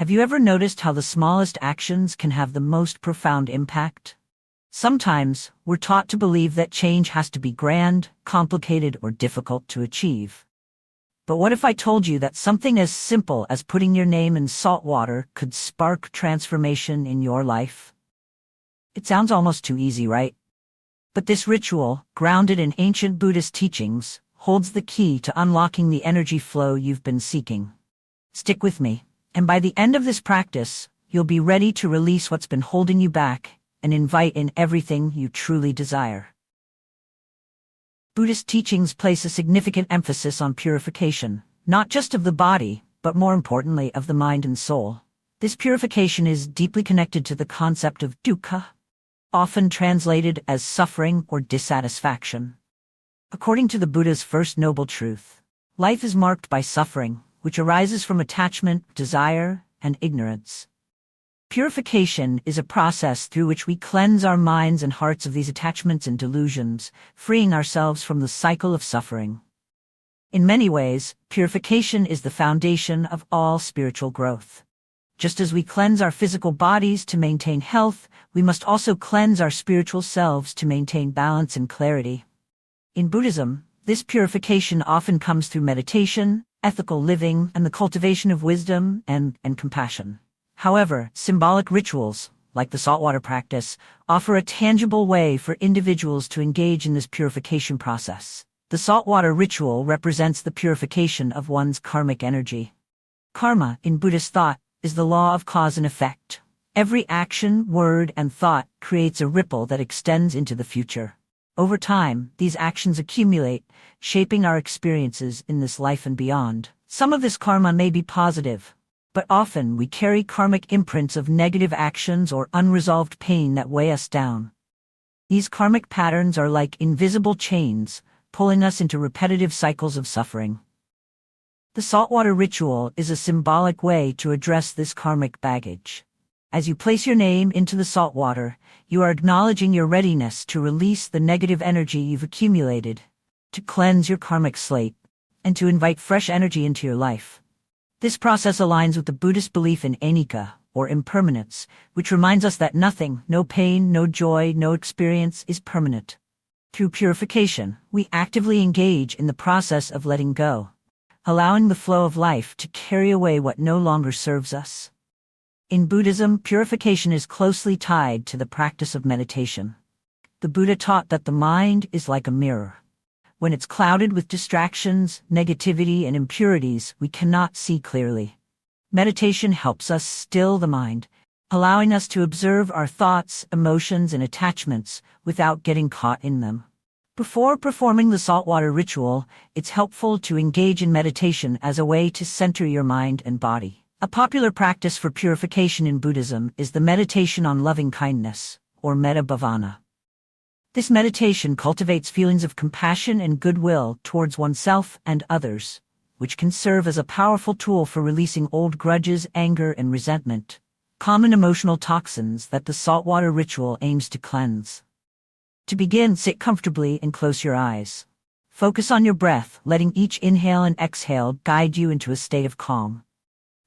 Have you ever noticed how the smallest actions can have the most profound impact? Sometimes, we're taught to believe that change has to be grand, complicated, or difficult to achieve. But what if I told you that something as simple as putting your name in salt water could spark transformation in your life? It sounds almost too easy, right? But this ritual, grounded in ancient Buddhist teachings, holds the key to unlocking the energy flow you've been seeking. Stick with me, and by the end of this practice, you'll be ready to release what's been holding you back and invite in everything you truly desire. Buddhist teachings place a significant emphasis on purification, not just of the body, but more importantly of the mind and soul. This purification is deeply connected to the concept of dukkha, often translated as suffering or dissatisfaction. According to the Buddha's first noble truth, life is marked by suffering, which arises from attachment, desire, and ignorance. Purification is a process through which we cleanse our minds and hearts of these attachments and delusions, freeing ourselves from the cycle of suffering. In many ways, purification is the foundation of all spiritual growth. Just as we cleanse our physical bodies to maintain health, we must also cleanse our spiritual selves to maintain balance and clarity. In Buddhism, this purification often comes through meditation, ethical living, and the cultivation of wisdom and compassion. However, symbolic rituals, like the saltwater practice, offer a tangible way for individuals to engage in this purification process. The saltwater ritual represents the purification of one's karmic energy. Karma, in Buddhist thought, is the law of cause and effect. Every action, word, and thought creates a ripple that extends into the future. Over time, these actions accumulate, shaping our experiences in this life and beyond. Some of this karma may be positive, but often we carry karmic imprints of negative actions or unresolved pain that weigh us down. These karmic patterns are like invisible chains, pulling us into repetitive cycles of suffering. The saltwater ritual is a symbolic way to address this karmic baggage. As you place your name into the salt water, you are acknowledging your readiness to release the negative energy you've accumulated, to cleanse your karmic slate, and to invite fresh energy into your life. This process aligns with the Buddhist belief in anicca, or impermanence, which reminds us that nothing, no pain, no joy, no experience is permanent. Through purification, we actively engage in the process of letting go, allowing the flow of life to carry away what no longer serves us. In Buddhism, purification is closely tied to the practice of meditation. The Buddha taught that the mind is like a mirror. When it's clouded with distractions, negativity, and impurities, we cannot see clearly. Meditation helps us still the mind, allowing us to observe our thoughts, emotions, and attachments without getting caught in them. Before performing the saltwater ritual, it's helpful to engage in meditation as a way to center your mind and body. A popular practice for purification in Buddhism is the meditation on loving kindness, or metta bhavana. This meditation cultivates feelings of compassion and goodwill towards oneself and others, which can serve as a powerful tool for releasing old grudges, anger, and resentment, common emotional toxins that the saltwater ritual aims to cleanse. To begin, sit comfortably and close your eyes. Focus on your breath, letting each inhale and exhale guide you into a state of calm.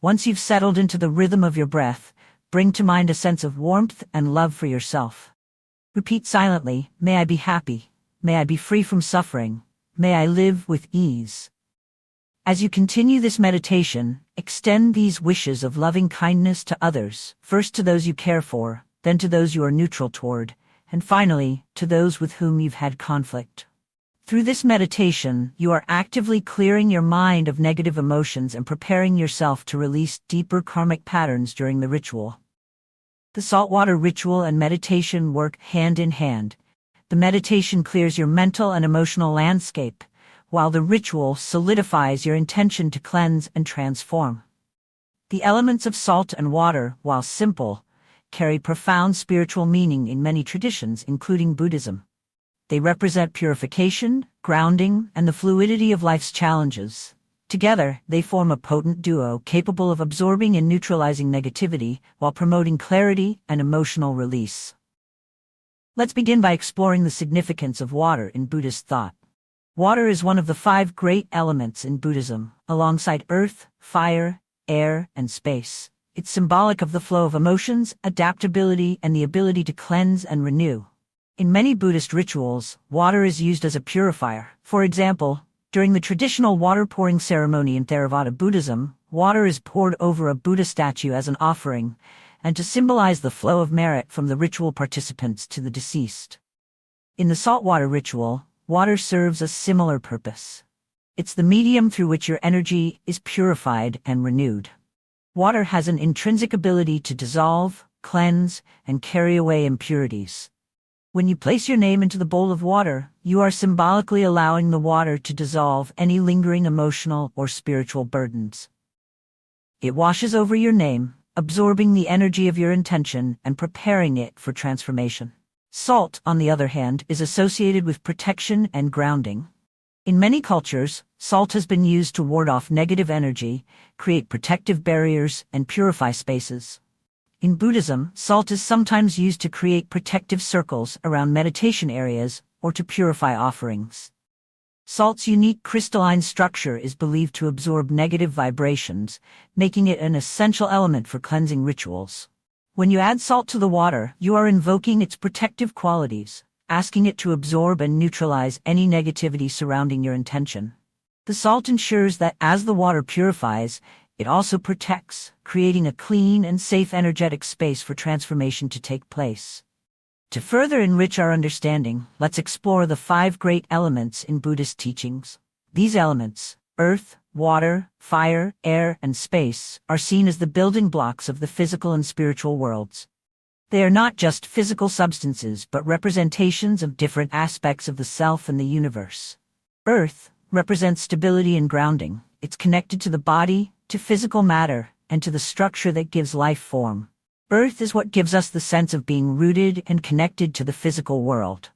Once you've settled into the rhythm of your breath, bring to mind a sense of warmth and love for yourself. Repeat silently, "May I be happy. May I be free from suffering. May I live with ease." As you continue this meditation, extend these wishes of loving kindness to others, first to those you care for, then to those you are neutral toward, and finally, to those with whom you've had conflict. Through this meditation, you are actively clearing your mind of negative emotions and preparing yourself to release deeper karmic patterns during the ritual. The saltwater ritual and meditation work hand in hand. The meditation clears your mental and emotional landscape, while the ritual solidifies your intention to cleanse and transform. The elements of salt and water, while simple, carry profound spiritual meaning in many traditions, including Buddhism. They represent purification, grounding, and the fluidity of life's challenges. Together, they form a potent duo capable of absorbing and neutralizing negativity while promoting clarity and emotional release. Let's begin by exploring the significance of water in Buddhist thought. Water is one of the 5 great elements in Buddhism, alongside earth, fire, air, and space. It's symbolic of the flow of emotions, adaptability, and the ability to cleanse and renew. In many Buddhist rituals, water is used as a purifier. For example, during the traditional water-pouring ceremony in Theravada Buddhism, water is poured over a Buddha statue as an offering, and to symbolize the flow of merit from the ritual participants to the deceased. In the saltwater ritual, water serves a similar purpose. It's the medium through which your energy is purified and renewed. Water has an intrinsic ability to dissolve, cleanse, and carry away impurities. When you place your name into the bowl of water, you are symbolically allowing the water to dissolve any lingering emotional or spiritual burdens. It washes over your name, absorbing the energy of your intention and preparing it for transformation. Salt, on the other hand, is associated with protection and grounding. In many cultures, salt has been used to ward off negative energy, create protective barriers, and purify spaces. In Buddhism, salt is sometimes used to create protective circles around meditation areas or to purify offerings. Salt's unique crystalline structure is believed to absorb negative vibrations, making it an essential element for cleansing rituals. When you add salt to the water, you are invoking its protective qualities, asking it to absorb and neutralize any negativity surrounding your intention. The salt ensures that as the water purifies, it also protects, creating a clean and safe energetic space for transformation to take place. To further enrich our understanding, let's explore the 5 great elements in Buddhist teachings. These elements, earth, water, fire, air, and space, are seen as the building blocks of the physical and spiritual worlds. They are not just physical substances but representations of different aspects of the self and the universe. Earth represents stability and grounding. It's connected to the body, to physical matter, and to the structure that gives life form. Earth is what gives us the sense of being rooted and connected to the physical world.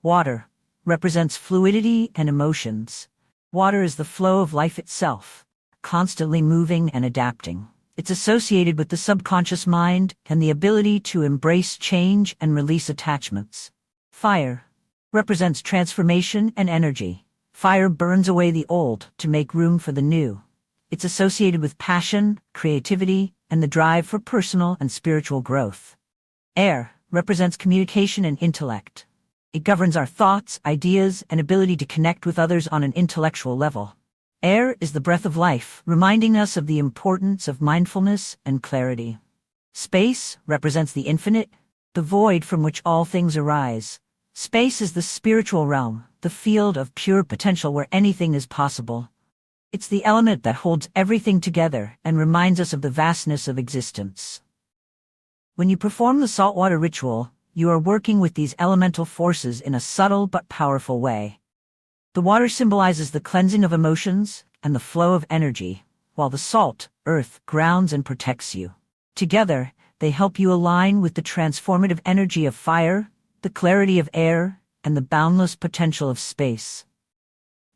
Water represents fluidity and emotions. Water is the flow of life itself, constantly moving and adapting. It's associated with the subconscious mind and the ability to embrace change and release attachments. Fire represents transformation and energy. Fire burns away the old to make room for the new. It's associated with passion, creativity, and the drive for personal and spiritual growth. Air represents communication and intellect. It governs our thoughts, ideas, and ability to connect with others on an intellectual level. Air is the breath of life, reminding us of the importance of mindfulness and clarity. Space represents the infinite, the void from which all things arise. Space is the spiritual realm, the field of pure potential where anything is possible. It's the element that holds everything together and reminds us of the vastness of existence. When you perform the saltwater ritual, you are working with these elemental forces in a subtle but powerful way. The water symbolizes the cleansing of emotions and the flow of energy, while the salt, earth, grounds and protects you. Together, they help you align with the transformative energy of fire, the clarity of air, and the boundless potential of space.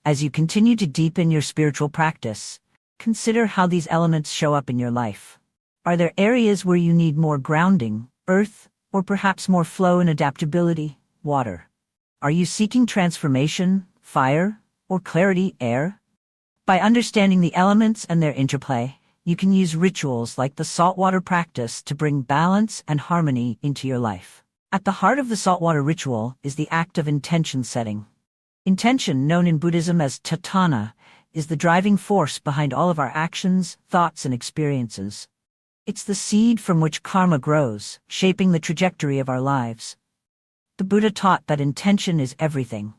As you continue to deepen your spiritual practice, consider how these elements show up in your life. Are there areas where you need more grounding, earth, or perhaps more flow and adaptability, water? Are you seeking transformation, fire, or clarity, air? By understanding the elements and their interplay, you can use rituals like the saltwater practice to bring balance and harmony into your life. At the heart of the saltwater ritual is the act of intention setting. Intention, known in Buddhism as tatthana, is the driving force behind all of our actions, thoughts, and experiences. It's the seed from which karma grows, shaping the trajectory of our lives. The Buddha taught that intention is everything.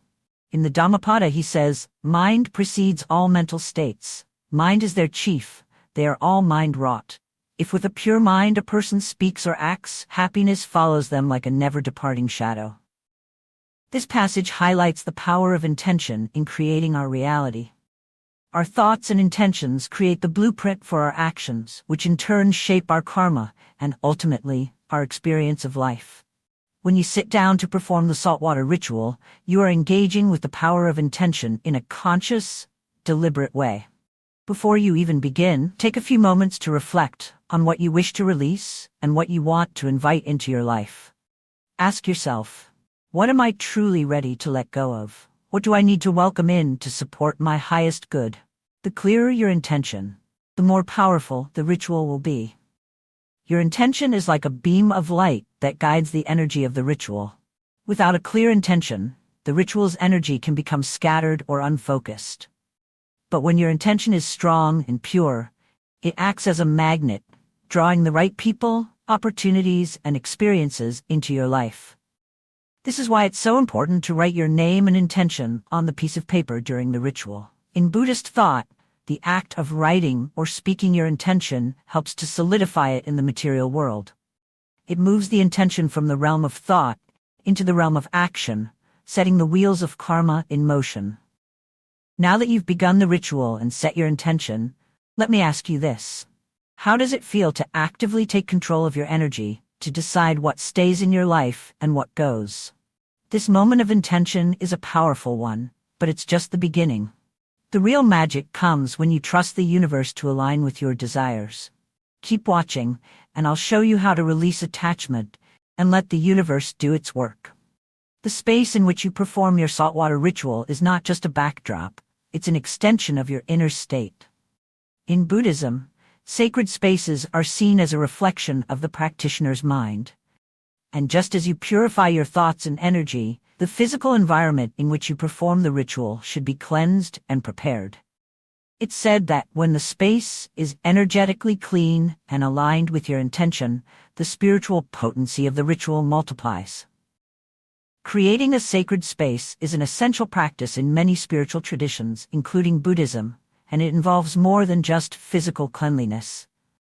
In the Dhammapada he says, "Mind precedes all mental states. Mind is their chief. They are all mind-wrought. If with a pure mind a person speaks or acts, happiness follows them like a never-departing shadow." This passage highlights the power of intention in creating our reality. Our thoughts and intentions create the blueprint for our actions, which in turn shape our karma and, ultimately, our experience of life. When you sit down to perform the saltwater ritual, you are engaging with the power of intention in a conscious, deliberate way. Before you even begin, take a few moments to reflect on what you wish to release and what you want to invite into your life. Ask yourself, what am I truly ready to let go of? What do I need to welcome in to support my highest good? The clearer your intention, the more powerful the ritual will be. Your intention is like a beam of light that guides the energy of the ritual. Without a clear intention, the ritual's energy can become scattered or unfocused. But when your intention is strong and pure, it acts as a magnet, drawing the right people, opportunities, and experiences into your life. This is why it's so important to write your name and intention on the piece of paper during the ritual. In Buddhist thought, the act of writing or speaking your intention helps to solidify it in the material world. It moves the intention from the realm of thought into the realm of action, setting the wheels of karma in motion. Now that you've begun the ritual and set your intention, let me ask you this. How does it feel to actively take control of your energy, to decide what stays in your life and what goes? This moment of intention is a powerful one, but it's just the beginning. The real magic comes when you trust the universe to align with your desires. Keep watching, and I'll show you how to release attachment and let the universe do its work. The space in which you perform your saltwater ritual is not just a backdrop, it's an extension of your inner state. In Buddhism, sacred spaces are seen as a reflection of the practitioner's mind. And just as you purify your thoughts and energy, the physical environment in which you perform the ritual should be cleansed and prepared. It's said that when the space is energetically clean and aligned with your intention, the spiritual potency of the ritual multiplies. Creating a sacred space is an essential practice in many spiritual traditions, including Buddhism, and it involves more than just physical cleanliness.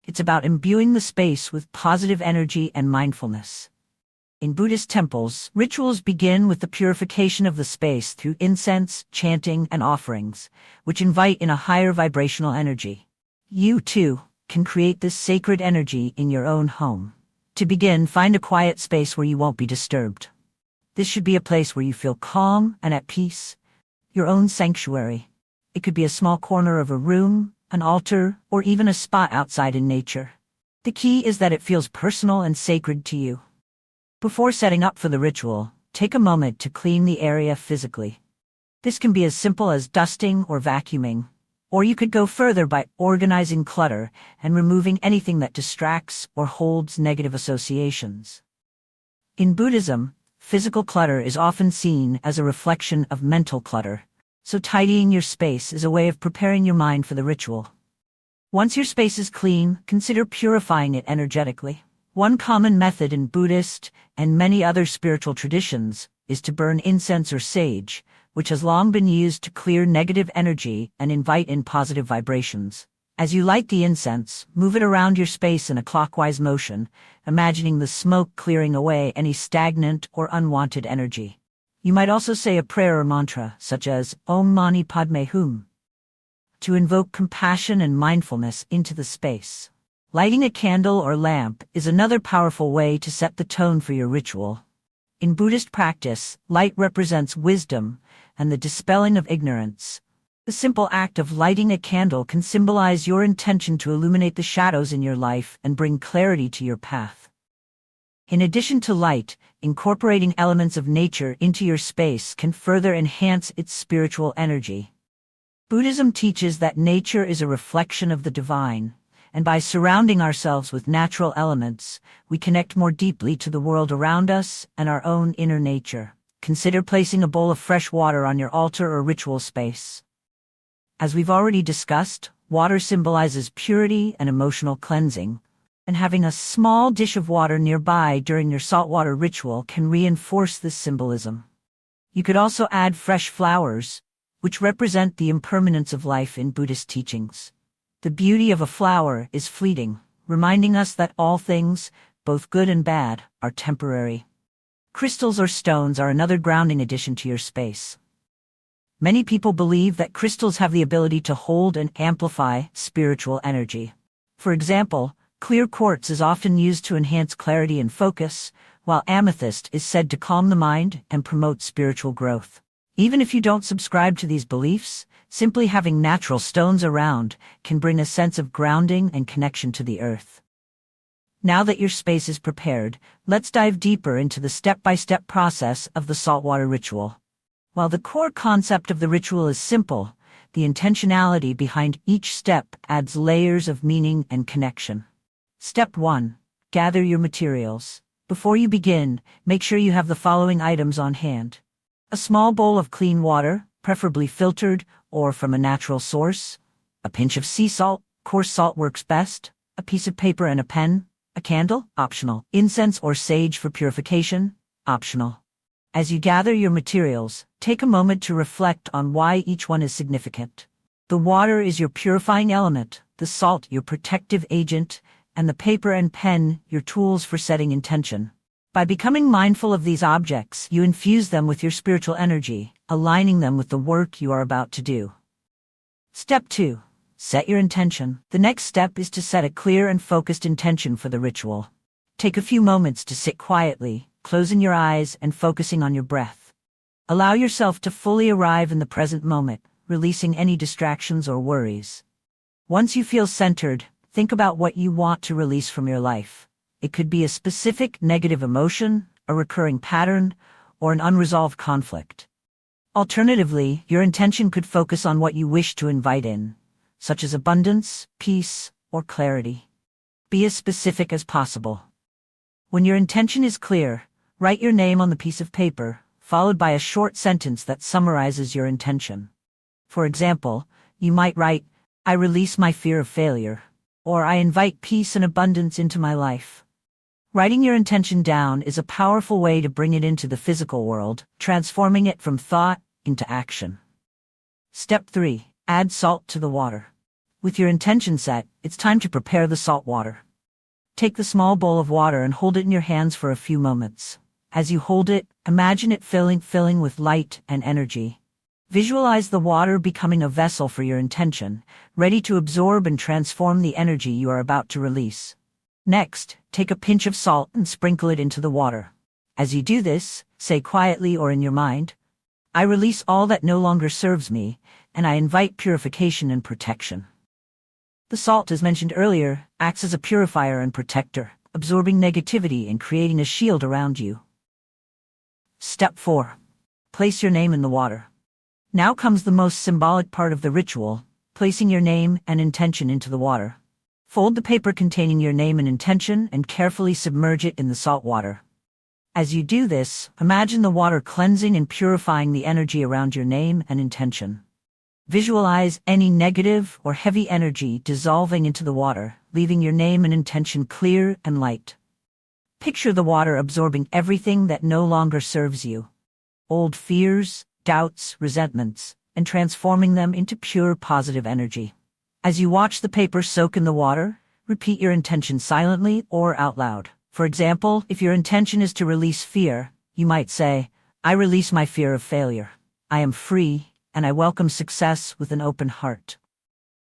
It's about imbuing the space with positive energy and mindfulness. In Buddhist temples, rituals begin with the purification of the space through incense, chanting, and offerings, which invite in a higher vibrational energy. You, too, can create this sacred energy in your own home. To begin, find a quiet space where you won't be disturbed. This should be a place where you feel calm and at peace, your own sanctuary. It could be a small corner of a room, an altar, or even a spot outside in nature. The key is that it feels personal and sacred to you. Before setting up for the ritual, take a moment to clean the area physically. This can be as simple as dusting or vacuuming, or you could go further by organizing clutter and removing anything that distracts or holds negative associations. In Buddhism, physical clutter is often seen as a reflection of mental clutter, so tidying your space is a way of preparing your mind for the ritual. Once your space is clean, consider purifying it energetically. One common method in Buddhist and many other spiritual traditions is to burn incense or sage, which has long been used to clear negative energy and invite in positive vibrations. As you light the incense, move it around your space in a clockwise motion, imagining the smoke clearing away any stagnant or unwanted energy. You might also say a prayer or mantra, such as Om Mani Padme Hum, to invoke compassion and mindfulness into the space. Lighting a candle or lamp is another powerful way to set the tone for your ritual. In Buddhist practice, light represents wisdom and the dispelling of ignorance. The simple act of lighting a candle can symbolize your intention to illuminate the shadows in your life and bring clarity to your path. In addition to light, incorporating elements of nature into your space can further enhance its spiritual energy. Buddhism teaches that nature is a reflection of the divine, and by surrounding ourselves with natural elements, we connect more deeply to the world around us and our own inner nature. Consider placing a bowl of fresh water on your altar or ritual space. As we've already discussed, water symbolizes purity and emotional cleansing, and having a small dish of water nearby during your saltwater ritual can reinforce this symbolism. You could also add fresh flowers, which represent the impermanence of life in Buddhist teachings. The beauty of a flower is fleeting, reminding us that all things, both good and bad, are temporary. Crystals or stones are another grounding addition to your space. Many people believe that crystals have the ability to hold and amplify spiritual energy. For example, clear quartz is often used to enhance clarity and focus, while amethyst is said to calm the mind and promote spiritual growth. Even if you don't subscribe to these beliefs, simply having natural stones around can bring a sense of grounding and connection to the earth. Now that your space is prepared, let's dive deeper into the step-by-step process of the saltwater ritual. While the core concept of the ritual is simple, The intentionality behind each step adds layers of meaning and connection. Step 1. Gather your materials. Before you begin, make sure you have the following items on hand. A small bowl of clean water, preferably filtered or from a natural source. A pinch of sea salt, coarse salt works best. A piece of paper and a pen. A candle, optional. Incense or sage for purification, optional. As you gather your materials, take a moment to reflect on why each one is significant. The water is your purifying element, the salt your protective agent, and the paper and pen your tools for setting intention. By becoming mindful of these objects, you infuse them with your spiritual energy, aligning them with the work you are about to do. Step 2. Set your intention. The next step is to set a clear and focused intention for the ritual. Take a few moments to sit quietly, closing your eyes and focusing on your breath. Allow yourself to fully arrive in the present moment, releasing any distractions or worries. Once you feel centered, think about what you want to release from your life. It could be a specific negative emotion, a recurring pattern, or an unresolved conflict. Alternatively, your intention could focus on what you wish to invite in, such as abundance, peace, or clarity. Be as specific as possible. When your intention is clear, write your name on the piece of paper, followed by a short sentence that summarizes your intention. For example, you might write, "I release my fear of failure," or "I invite peace and abundance into my life." Writing your intention down is a powerful way to bring it into the physical world, transforming it from thought into action. Step 3. Add salt to the water. With your intention set, it's time to prepare the salt water. Take the small bowl of water and hold it in your hands for a few moments. As you hold it, imagine it filling with light and energy. Visualize the water becoming a vessel for your intention, ready to absorb and transform the energy you are about to release. Next, take a pinch of salt and sprinkle it into the water. As you do this, say quietly or in your mind, "I release all that no longer serves me, and I invite purification and protection." The salt, as mentioned earlier, acts as a purifier and protector, absorbing negativity and creating a shield around you. Step 4. Place your name in the water. Now comes the most symbolic part of the ritual, placing your name and intention into the water. Fold the paper containing your name and intention and carefully submerge it in the salt water. As you do this, imagine the water cleansing and purifying the energy around your name and intention. Visualize any negative or heavy energy dissolving into the water, leaving your name and intention clear and light. Picture the water absorbing everything that no longer serves you. Old fears, doubts, resentments, and transforming them into pure positive energy. As you watch the paper soak in the water, repeat your intention silently or out loud. For example, if your intention is to release fear, you might say, "I release my fear of failure. I am free, and I welcome success with an open heart."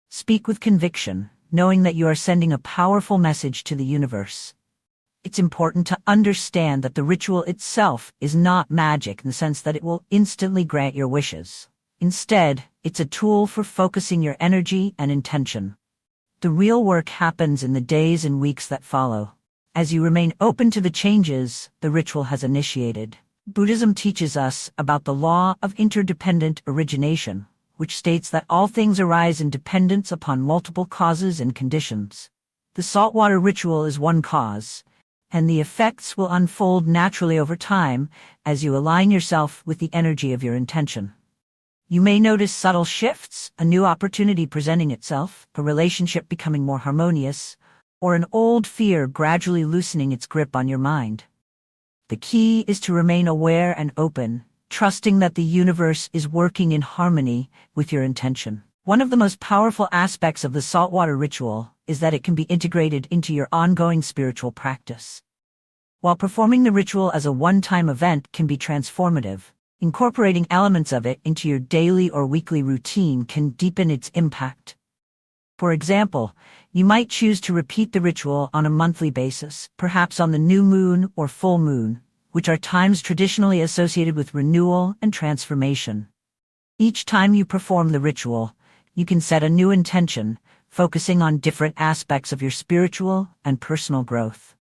Speak with conviction, knowing that you are sending a powerful message to the universe. It's important to understand that the ritual itself is not magic in the sense that it will instantly grant your wishes. Instead, it's a tool for focusing your energy and intention. The real work happens in the days and weeks that follow. As you remain open to the changes the ritual has initiated, Buddhism teaches us about the law of interdependent origination, which states that all things arise in dependence upon multiple causes and conditions. The saltwater ritual is one cause, and the effects will unfold naturally over time as you align yourself with the energy of your intention. You may notice subtle shifts, a new opportunity presenting itself, a relationship becoming more harmonious, or an old fear gradually loosening its grip on your mind. The key is to remain aware and open, trusting that the universe is working in harmony with your intention. One of the most powerful aspects of the saltwater ritual is that it can be integrated into your ongoing spiritual practice. While performing the ritual as a one-time event can be transformative, incorporating elements of it into your daily or weekly routine can deepen its impact. For example, you might choose to repeat the ritual on a monthly basis, perhaps on the new moon or full moon, which are times traditionally associated with renewal and transformation. Each time you perform the ritual, you can set a new intention, focusing on different aspects of your spiritual and personal growth.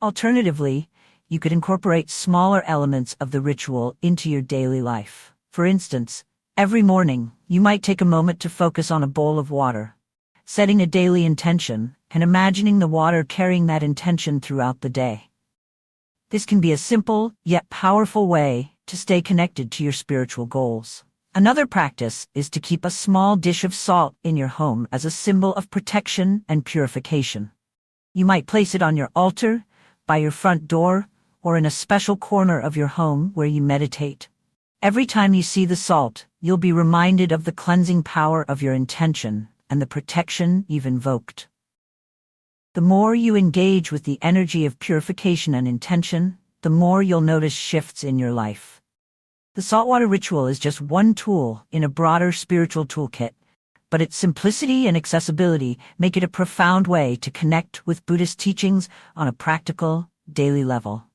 Alternatively, you could incorporate smaller elements of the ritual into your daily life. For instance, every morning, You might take a moment to focus on a bowl of water, setting a daily intention, and imagining the water carrying that intention throughout the day. This can be a simple, yet powerful way to stay connected to your spiritual goals. Another practice is to keep a small dish of salt in your home as a symbol of protection and purification. You might place it on your altar, by your front door, or in a special corner of your home where you meditate. Every time you see the salt, you'll be reminded of the cleansing power of your intention and the protection you've invoked. The more you engage with the energy of purification and intention, the more you'll notice shifts in your life. The saltwater ritual is just one tool in a broader spiritual toolkit, but its simplicity and accessibility make it a profound way to connect with Buddhist teachings on a practical, daily level.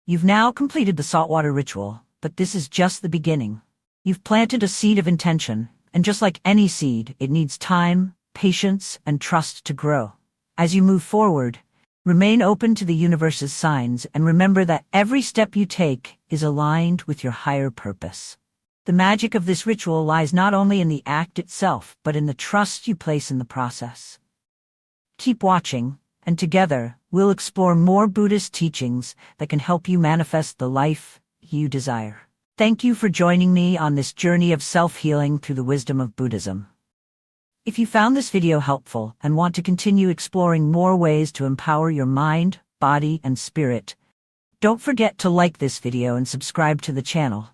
You've now completed the saltwater ritual, but this is just the beginning. You've planted a seed of intention, and just like any seed, it needs time, patience, and trust to grow. As you move forward, remain open to the universe's signs and remember that every step you take is aligned with your higher purpose. The magic of this ritual lies not only in the act itself, but in the trust you place in the process. Keep watching, and together, we'll explore more Buddhist teachings that can help you manifest the life you desire. Thank you for joining me on this journey of self-healing through the wisdom of Buddhism. If you found this video helpful and want to continue exploring more ways to empower your mind, body, and spirit, don't forget to like this video and subscribe to the channel.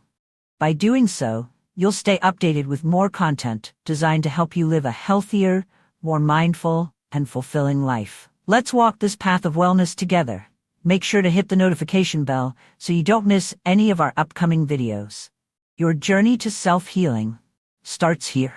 By doing so, you'll stay updated with more content designed to help you live a healthier, more mindful, and fulfilling life. Let's walk this path of wellness together. Make sure to hit the notification bell so you don't miss any of our upcoming videos. Your journey to self-healing starts here.